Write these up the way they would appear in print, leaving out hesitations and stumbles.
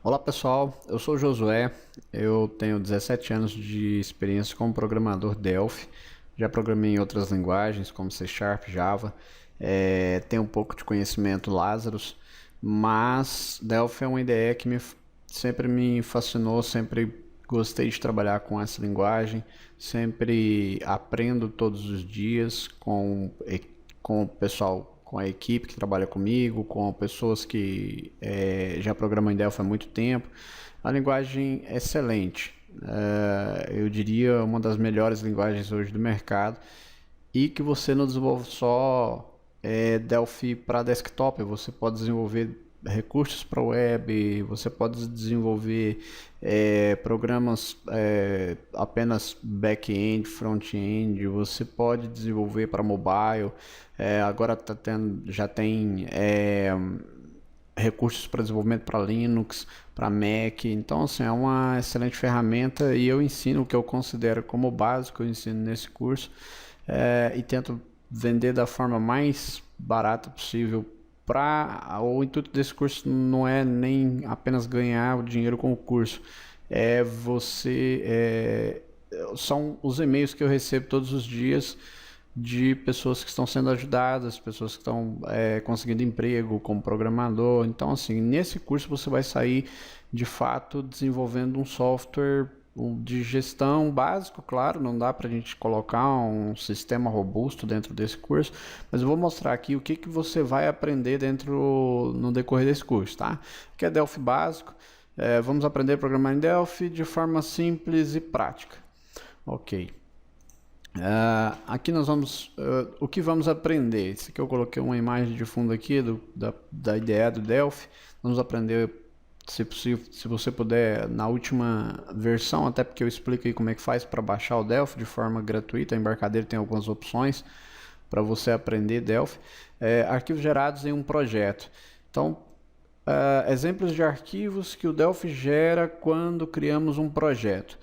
Olá pessoal, eu sou o Josué, eu tenho 17 anos de experiência como programador Delphi, já programei em outras linguagens como C Sharp, Java, tenho um pouco de conhecimento Lazarus, mas Delphi é uma ideia que sempre me fascinou, sempre gostei de trabalhar com essa linguagem, sempre aprendo todos os dias com o pessoal, com a equipe que trabalha comigo, com pessoas que já programam em Delphi há muito tempo. A linguagem é excelente, eu diria uma das melhores linguagens hoje do mercado e que você não desenvolve só Delphi para desktop, você pode desenvolver recursos para web, você pode desenvolver programas apenas back-end, front-end, você pode desenvolver para mobile, agora já tem recursos para desenvolvimento para Linux, para Mac, então assim, é uma excelente ferramenta e eu ensino o que eu considero como básico, eu ensino nesse curso e tento vender da forma mais barata possível. O intuito desse curso não é nem apenas ganhar o dinheiro com o curso, são os e-mails que eu recebo todos os dias de pessoas que estão sendo ajudadas, pessoas que estão conseguindo emprego como programador. Então, assim, nesse curso você vai sair de fato desenvolvendo um software de gestão básico, claro, não dá para a gente colocar um sistema robusto dentro desse curso, mas eu vou mostrar aqui o que você vai aprender no decorrer desse curso, tá? Que é Delphi básico, vamos aprender a programar em Delphi de forma simples e prática. Ok. Aqui nós vamos, o que vamos aprender? Isso aqui eu coloquei uma imagem de fundo aqui da IDE do Delphi. Vamos aprender, se possível, se você puder, na última versão, até porque eu explico aí como é que faz para baixar o Delphi de forma gratuita. A Embarcadero tem algumas opções para você aprender Delphi. Arquivos gerados em um projeto. Então, exemplos de arquivos que o Delphi gera quando criamos um projeto.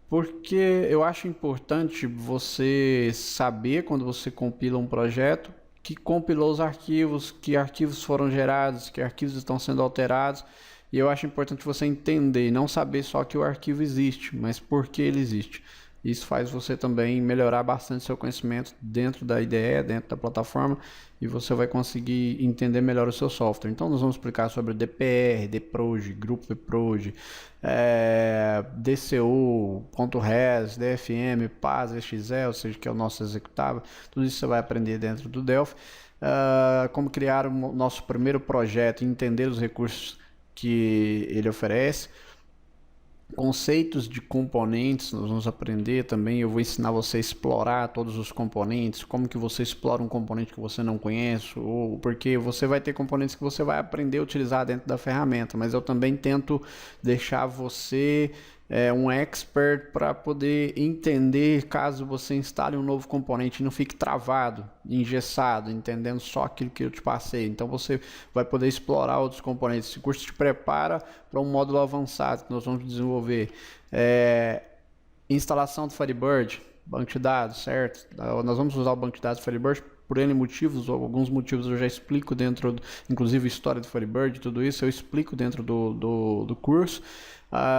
Porque eu acho importante você saber, quando você compila um projeto, que compilou os arquivos, que arquivos foram gerados, que arquivos estão sendo alterados. E eu acho importante você entender, não saber só que o arquivo existe, mas por que ele existe. Isso faz você também melhorar bastante seu conhecimento dentro da IDE, dentro da plataforma, e você vai conseguir entender melhor o seu software. Então nós vamos explicar sobre DPR, DPROG, Grupo PROG, DCU, .res, DFM, PAS, EXE, ou seja, que é o nosso executável. Tudo isso você vai aprender dentro do Delphi. Como criar o nosso primeiro projeto e entender os recursos que ele oferece. Conceitos de componentes, nós vamos aprender também. Eu vou ensinar você a explorar todos os componentes, como que você explora um componente que você não conhece, ou porque você vai ter componentes que você vai aprender a utilizar dentro da ferramenta, mas eu também tento deixar você um expert para poder entender caso você instale um novo componente e não fique travado, engessado, entendendo só aquilo que eu te passei. Então você vai poder explorar outros componentes. Esse curso te prepara para um módulo avançado que nós vamos desenvolver. Instalação do Firebird, banco de dados, certo? Nós vamos usar o banco de dados do Firebird por N motivos, ou alguns motivos eu já explico inclusive história do Firebird, tudo isso eu explico dentro do curso.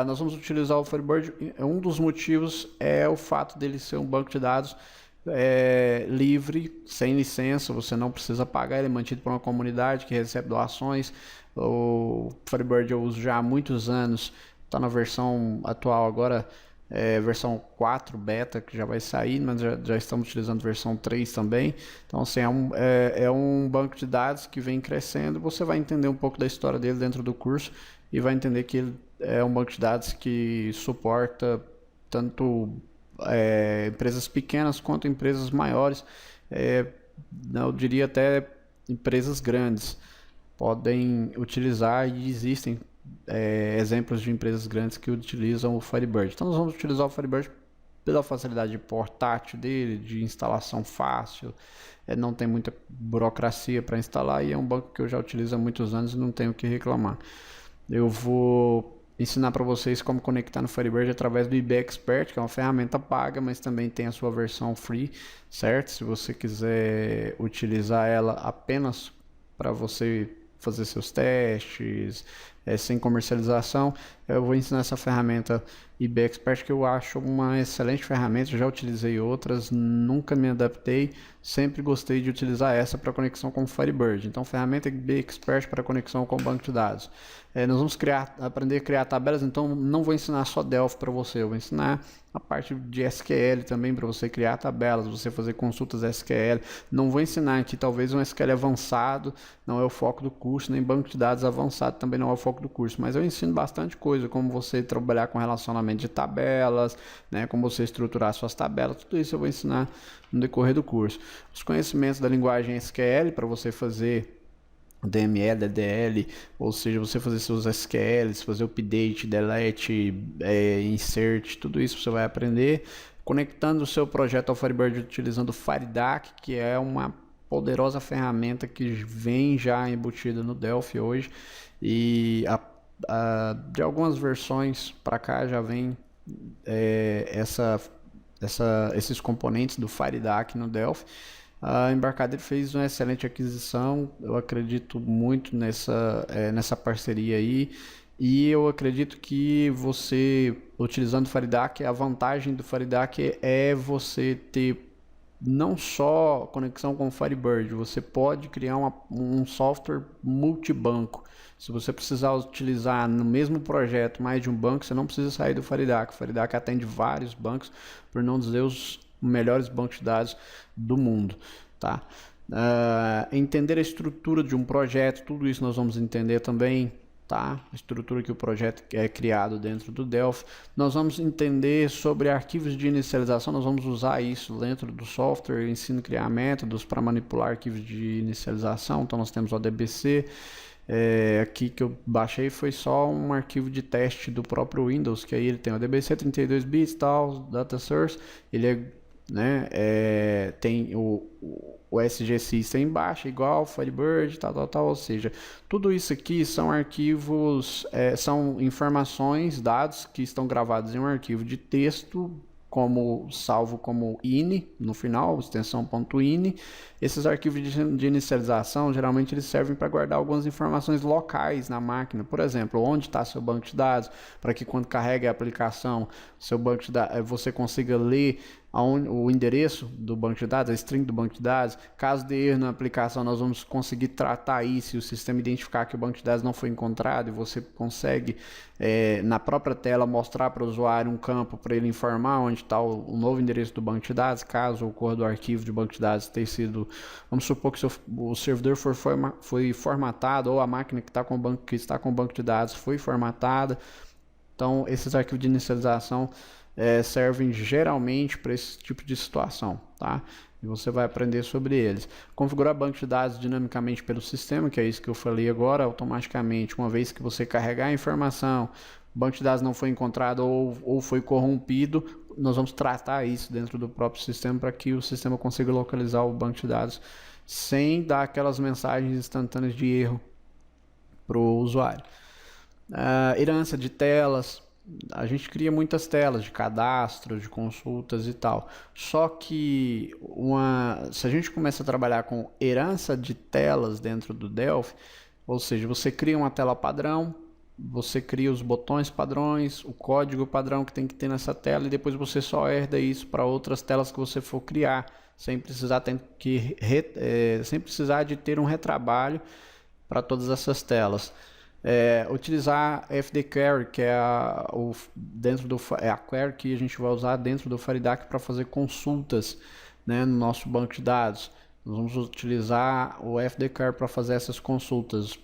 Nós vamos utilizar o Firebird, um dos motivos é o fato dele ser um banco de dados livre, sem licença, você não precisa pagar, ele é mantido por uma comunidade que recebe doações. O Firebird eu uso já há muitos anos, está na versão atual agora, versão 4 beta que já vai sair, mas já estamos utilizando versão 3 também. Então assim, é um banco de dados que vem crescendo. Você vai entender um pouco da história dele dentro do curso e vai entender que ele é um banco de dados que suporta tanto empresas pequenas quanto empresas maiores, eu diria até empresas grandes podem utilizar, e existem exemplos de empresas grandes que utilizam o Firebird. Então nós vamos utilizar o Firebird pela facilidade de portátil dele, de instalação fácil, não tem muita burocracia para instalar e é um banco que eu já utilizo há muitos anos e não tenho o que reclamar. Eu vou ensinar para vocês como conectar no Firebird através do IB Expert, que é uma ferramenta paga, mas também tem a sua versão free, certo? Se você quiser utilizar ela apenas para você fazer seus testes, sem comercialização. Eu vou ensinar essa ferramenta IB Expert, que eu acho uma excelente ferramenta. Já utilizei outras, nunca me adaptei, sempre gostei de utilizar essa para conexão com o Firebird. Então, ferramenta IB Expert para conexão com o banco de dados. Nós vamos aprender a criar tabelas, então não vou ensinar só Delphi para você, eu vou ensinar a parte de SQL também para você criar tabelas, você fazer consultas SQL. Não vou ensinar aqui talvez um SQL avançado, não é o foco do curso, nem banco de dados avançado também não é o foco do curso, mas eu ensino bastante coisa, como você trabalhar com relacionamento de tabelas, né, como você estruturar suas tabelas, tudo isso eu vou ensinar no decorrer do curso. Os conhecimentos da linguagem SQL para você fazer DML, DDL, ou seja, você fazer seus SQLs, fazer update, delete, insert, tudo isso você vai aprender conectando o seu projeto ao Firebird utilizando o FireDAC, que é uma poderosa ferramenta que vem já embutida no Delphi hoje, e de algumas versões para cá já vem esses componentes do FireDAC no Delphi. A Embarcadero fez uma excelente aquisição, eu acredito muito nessa parceria aí, e eu acredito que você, utilizando o FireDAC, a vantagem do FireDAC é você ter não só conexão com o Firebird, você pode criar um software multibanco. Se você precisar utilizar no mesmo projeto mais de um banco, você não precisa sair do FireDAC. O FireDAC atende vários bancos, por não dizer os melhores bancos de dados do mundo, tá? Entender a estrutura de um projeto, tudo isso nós vamos entender também, tá? A estrutura que o projeto é criado dentro do Delphi. Nós vamos entender sobre arquivos de inicialização, nós vamos usar isso dentro do software. Eu ensino a criar métodos para manipular arquivos de inicialização. Então nós temos o ODBC. Aqui que eu baixei foi só um arquivo de teste do próprio Windows, que aí ele tem o DBC 32 bits, tal, data source, ele tem o SG System embaixo, igual Firebird, tal, ou seja, tudo isso aqui são arquivos, são informações, dados que estão gravados em um arquivo de texto, salvo como ini no final, extensão .ini. Esses arquivos de inicialização geralmente eles servem para guardar algumas informações locais na máquina, por exemplo, onde está seu banco de dados, para que quando carregue a aplicação, seu banco de dados, você consiga ler o endereço do banco de dados, a string do banco de dados. Caso de erro na aplicação, nós vamos conseguir tratar isso e o sistema identificar que o banco de dados não foi encontrado, e você consegue na própria tela mostrar para o usuário um campo para ele informar onde está o novo endereço do banco de dados, caso ocorra do arquivo de banco de dados ter sido, vamos supor que o servidor foi formatado, ou a máquina que está com o banco de dados foi formatada. Então esses arquivos de inicialização servem geralmente para esse tipo de situação, tá? E você vai aprender sobre eles. Configurar banco de dados dinamicamente pelo sistema, que é isso que eu falei agora, automaticamente, uma vez que você carregar a informação, o banco de dados não foi encontrado ou foi corrompido, nós vamos tratar isso dentro do próprio sistema para que o sistema consiga localizar o banco de dados sem dar aquelas mensagens instantâneas de erro para o usuário. Herança de telas. A gente cria muitas telas de cadastro, de consultas e tal. Só que se a gente começa a trabalhar com herança de telas dentro do Delphi, ou seja, você cria uma tela padrão, você cria os botões padrões, o código padrão que tem que ter nessa tela, e depois você só herda isso para outras telas que você for criar, sem precisar de ter um retrabalho para todas essas telas. Utilizar FD Query, que é a query que a gente vai usar dentro do FireDAC para fazer consultas, né, no nosso banco de dados. Nós vamos utilizar o FD Query para fazer essas consultas,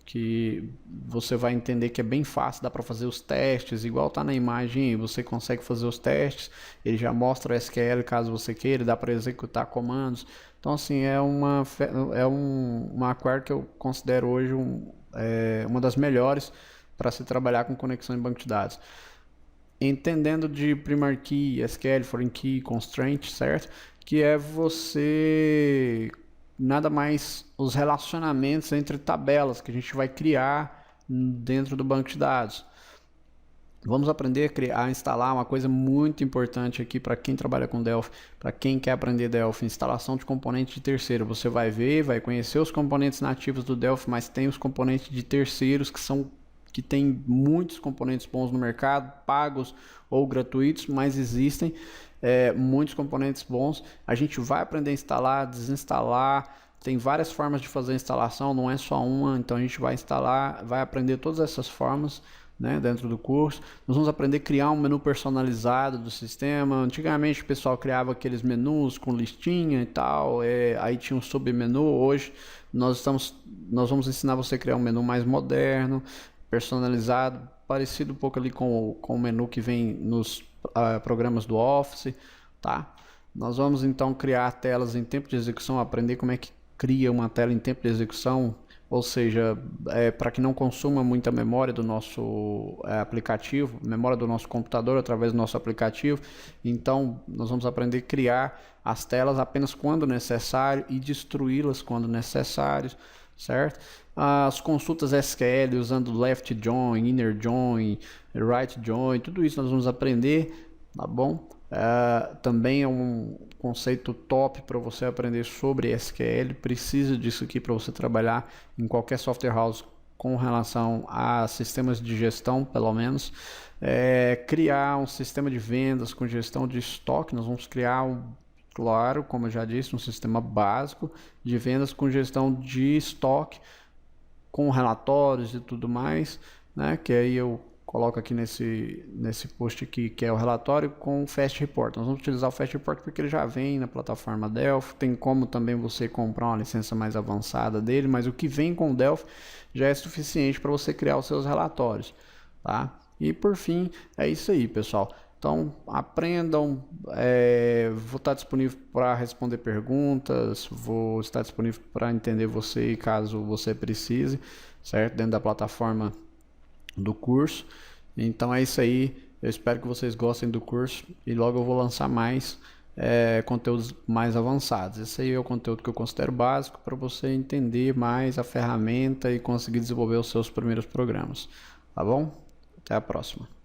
que você vai entender que é bem fácil, dá para fazer os testes, igual tá na imagem, você consegue fazer os testes, ele já mostra o SQL caso você queira, dá para executar comandos. Então assim, é uma query que eu considero hoje uma das melhores para se trabalhar com conexão em banco de dados. Entendendo de primary key, SQL, foreign key, constraint, certo? Que é você nada mais os relacionamentos entre tabelas que a gente vai criar dentro do banco de dados. Vamos aprender a criar, a instalar uma coisa muito importante aqui para quem trabalha com Delphi, para quem quer aprender Delphi, instalação de componentes de terceiro. Você vai ver, vai conhecer os componentes nativos do Delphi, mas tem os componentes de terceiros que tem muitos componentes bons no mercado, pagos ou gratuitos, mas existem muitos componentes bons. A gente vai aprender a instalar, desinstalar. Tem várias formas de fazer a instalação, não é só uma, então a gente vai instalar, vai aprender todas essas formas, né, dentro do curso. Nós vamos aprender a criar um menu personalizado do sistema. Antigamente o pessoal criava aqueles menus com listinha e tal, aí tinha um submenu. Hoje nós vamos ensinar você a criar um menu mais moderno, personalizado, parecido um pouco ali com o menu que vem nos programas do Office, tá? Nós vamos então criar telas em tempo de execução, aprender como é que cria uma tela em tempo de execução, ou seja, para que não consuma muita memória do nosso aplicativo, memória do nosso computador através do nosso aplicativo. Então, nós vamos aprender a criar as telas apenas quando necessário e destruí-las quando necessário, certo? As consultas SQL usando left join, inner join, right join, tudo isso nós vamos aprender, tá bom? Também é um conceito top para você aprender sobre SQL. Precisa disso aqui para você trabalhar em qualquer software house com relação a sistemas de gestão, pelo menos. Criar um sistema de vendas com gestão de estoque. Nós vamos criar claro, como eu já disse, um sistema básico de vendas com gestão de estoque, com relatórios e tudo mais, né? Que aí eu coloco aqui nesse post aqui, que é o relatório com o Fast Report. Nós vamos utilizar o Fast Report porque ele já vem na plataforma Delphi. Tem como também você comprar uma licença mais avançada dele, mas o que vem com o Delphi já é suficiente para você criar os seus relatórios, tá? E por fim, é isso aí, pessoal. Então, aprendam, vou estar disponível para responder perguntas, vou estar disponível para entender você caso você precise, certo? Dentro da plataforma do curso. Então é isso aí, eu espero que vocês gostem do curso e logo eu vou lançar mais conteúdos mais avançados. Esse aí é o conteúdo que eu considero básico para você entender mais a ferramenta e conseguir desenvolver os seus primeiros programas, tá bom? Até a próxima.